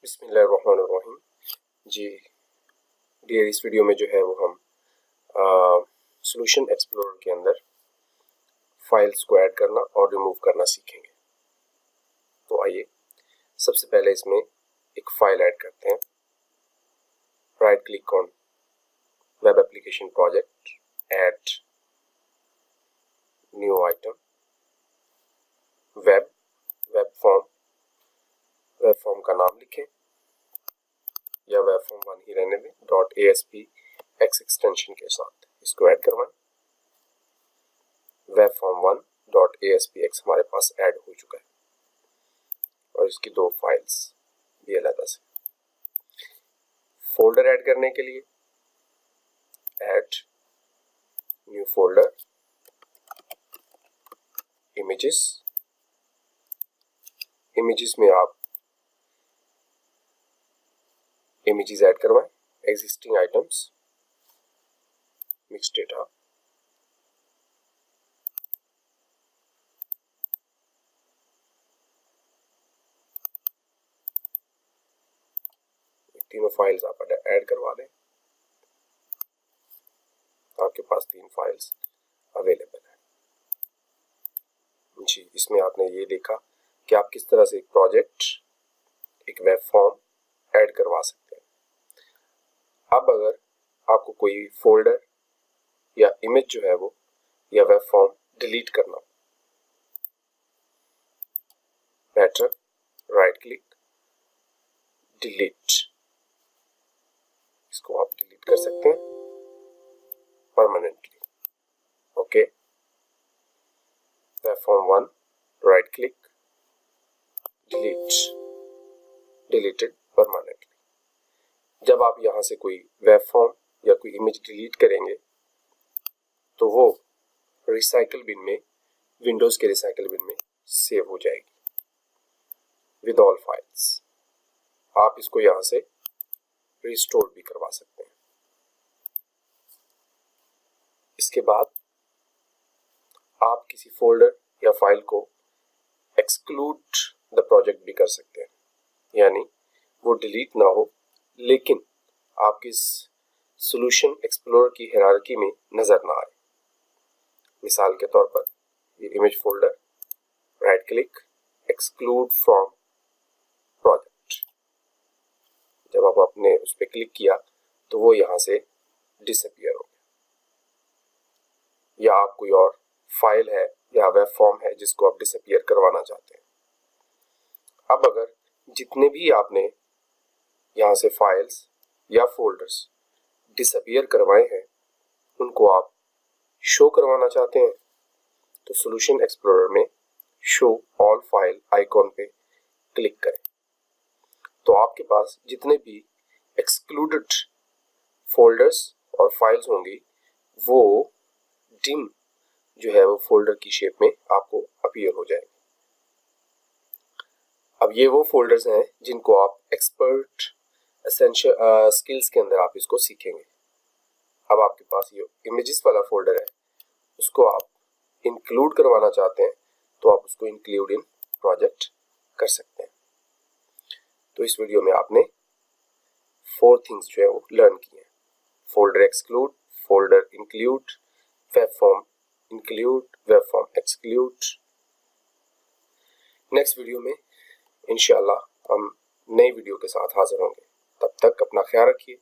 बिस्मिल्लाहिर्रहमानिर्रहीम। जी डियर, इस वीडियो में जो है वो हम सॉल्यूशन एक्सप्लोरर के अंदर फाइल्स को ऐड करना और रिमूव करना सीखेंगे। तो आइए सबसे पहले इसमें एक फाइल ऐड करते हैं। Right click on web application project, add new item, web form का नाम लिखें या वेब फॉर्म 1 ही रहने दें। .aspx एक्सटेंशन के साथ इसको ऐड करवाएं। वेब फॉर्म 1 .aspx हमारे पास ऐड हो चुका है और इसकी दो फाइल्स भी अलग से। फोल्डर ऐड करने के लिए ऐड न्यू फोल्डर, इमेजेस में आप इमेजेस ऐड करवाएं। एग्जिस्टिंग आइटम्स, मिक्स डेटा, तीनों फाइल्स आप ऐड करवा लें। आपके पास 3 फाइल्स अवेलेबल है। जी, इसमें आपने ये देखा कि आप किस तरह से एक प्रोजेक्ट, एक वेब फॉर्म ऐड करवा सकते हैं। अब अगर आपको कोई फोल्डर या इमेज जो है वो या वेब फॉर्म डिलीट करना हो, बेटर राइट क्लिक, डिलीट, इसको आप डिलीट कर सकते हैं permanently. Okay, web form 1 right click, deleted permanently. जब आप यहां से कोई वेब फॉर्म या कोई इमेज डिलीट करेंगे तो वो रिसाइकल बिन में, विंडोज के रिसाइकल बिन में सेव हो जाएगी विद ऑल फाइल्स। आप इसको यहां से रिस्टोर भी करवा सकते हैं। इसके बाद आप किसी फोल्डर या फाइल को एक्सक्लूड द प्रोजेक्ट भी कर सकते हैं, यानी वो डिलीट ना हो लेकिन आपकी सॉल्यूशन एक्सप्लोरर की हायरार्की में नजर ना आए। मिसाल के तौर पर ये image folder, right click, exclude from project. जब आप अपने उस पर क्लिक किया तो वो यहां से डिसअपियर हो गया। या आप कोई और फाइल है या वेब फॉर्म है जिसको आप डिसअपियर करवाना चाहते हैं। अब अगर जितने भी आपने यहां से फाइल्स या फोल्डर्स डिसअपियर करवाए हैं उनको आप शो करवाना चाहते हैं तो सॉल्यूशन एक्सप्लोरर में शो ऑल फाइल आइकॉन पे क्लिक करें। तो आपके पास जितने भी एक्सक्लूडेड फोल्डर्स और फाइल्स होंगी वो डिम जो है वो फोल्डर की शेप में आपको अपीयर हो जाएगी। अब ये वो फोल्डर्स हैं जिनको आप एक्सपर्ट एसेंशियल स्किल्स के अंदर आप इसको सीखेंगे। अब आपके पास ये इमेजेस वाला फोल्डर है, उसको आप इंक्लूड करवाना चाहते हैं तो आप उसको इंक्लूड इन प्रोजेक्ट कर सकते हैं। तो इस वीडियो में आपने 4 थिंग्स जो है वो लर्न किए हैं: folder exclude, folder include, web form include, web form exclude. Next video में इंशाल्लाह हम नई वीडियो के साथ हाजिर होंगे। तब तक अपना ख्याल रखिए।